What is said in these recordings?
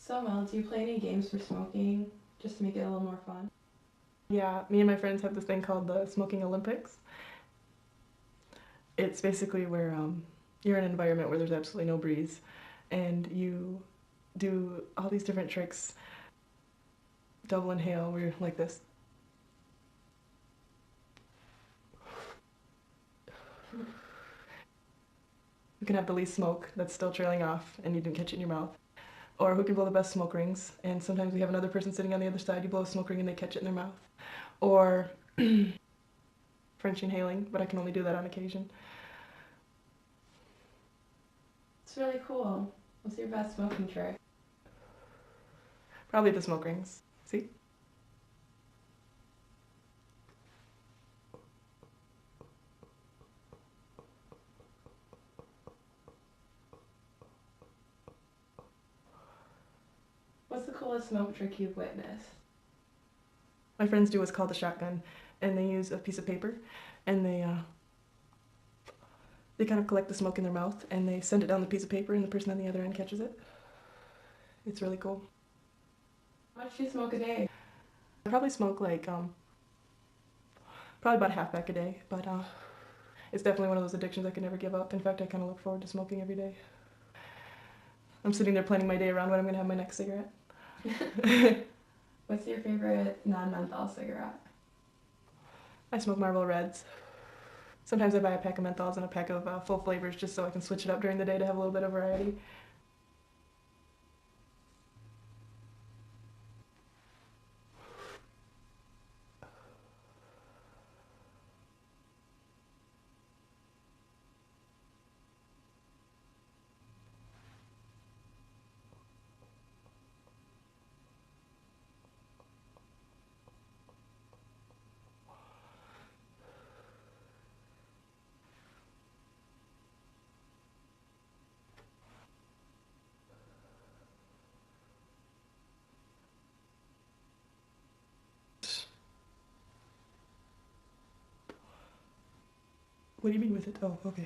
So Mel, do you play any games for smoking just to make it a little more fun? Yeah, me and my friends have this thing called the Smoking Olympics. It's basically where you're in an environment where there's absolutely no breeze, and you do all these different tricks. Double inhale, where you're like this. Who can have the least smoke that's still trailing off and you didn't catch it in your mouth? Or who can blow the best smoke rings? And sometimes we have another person sitting on the other side, you blow a smoke ring and they catch it in their mouth. Or French inhaling, but I can only do that on occasion. It's really cool. What's your best smoking trick? Probably the smoke rings. See? What's the coolest smoke trick you've witnessed? My friends do what's called a shotgun, and they use a piece of paper, and they kind of collect the smoke in their mouth, and they send it down the piece of paper, and the person on the other end catches it. It's really cool. How much do you smoke a day? I probably smoke like probably about a half pack a day, but it's definitely one of those addictions I could never give up. In fact, I kind of look forward to smoking every day. I'm sitting there planning my day around when I'm going to have my next cigarette. What's your favorite non-menthol cigarette? I smoke Marlboro Reds. Sometimes I buy a pack of menthols and a pack of full flavors just so I can switch it up during the day to have a little bit of variety. What do you mean with it? Oh, okay.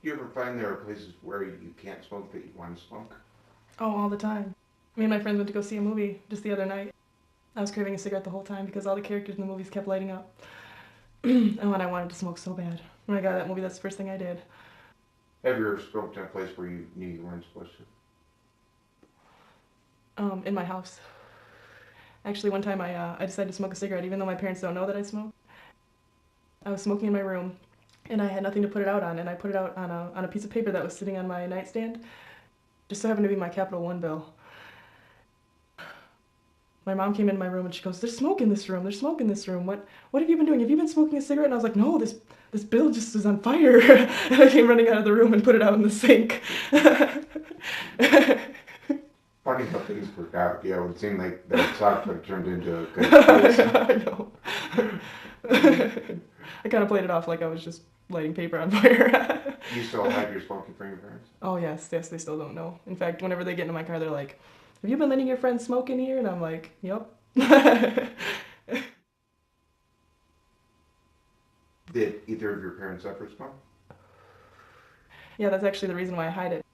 You ever find there are places where you can't smoke that you want to smoke? Oh, all the time. Me and my friends went to go see a movie just the other night. I was craving a cigarette the whole time because all the characters in the movies kept lighting up. And when I wanted to smoke so bad. When I got that movie, that's the first thing I did. Have you ever smoked in a place where you knew you weren't supposed to? In my house. Actually, one time I decided to smoke a cigarette even though my parents don't know that I smoke. I was smoking in my room and I had nothing to put it out on, and I put it out on a piece of paper that was sitting on my nightstand. Just so happened to be my Capital One bill. My mom came into my room and she goes, "There's smoke in this room. There's smoke in this room. What have you been doing? Have you been smoking a cigarette?" And I was like, "No, this bill just is on fire." And I came running out of the room and put it out in the sink. Funny how things work out. Yeah, it would seem like that sucked, but it turned into a good place. I know. I kind of played it off like I was just lighting paper on fire. You still hide your smoking from your parents? Oh yes, they still don't know. In fact, whenever they get into my car, they're like, "Have you been letting your friends smoke in here?" And I'm like, "Yep." Did either of your parents ever smoke? Yeah, that's actually the reason why I hide it.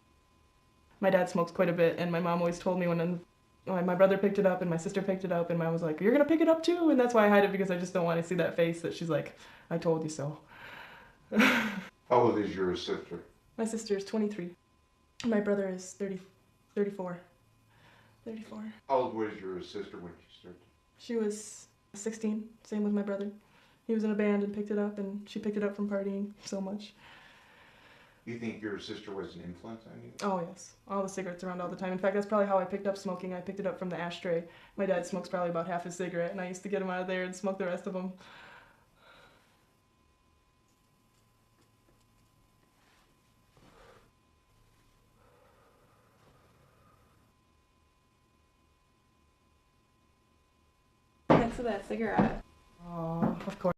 My dad smokes quite a bit, and my mom always told me when my brother picked it up and my sister picked it up, and mom was like, "You're gonna pick it up too?" And that's why I hide it, because I just don't want to see that face that she's like, "I told you so." How old is your sister? My sister is 23. My brother is 34. 34. How old was your sister when she started? She was 16, same with my brother. He was in a band and picked it up, and she picked it up from partying so much. You think your sister was an influence on you? Oh yes, all the cigarettes around all the time. In fact, that's probably how I picked up smoking. I picked it up from the ashtray. My dad smokes probably about half his cigarette, and I used to get him out of there and smoke the rest of them. thanks for that cigarette. Oh, of course.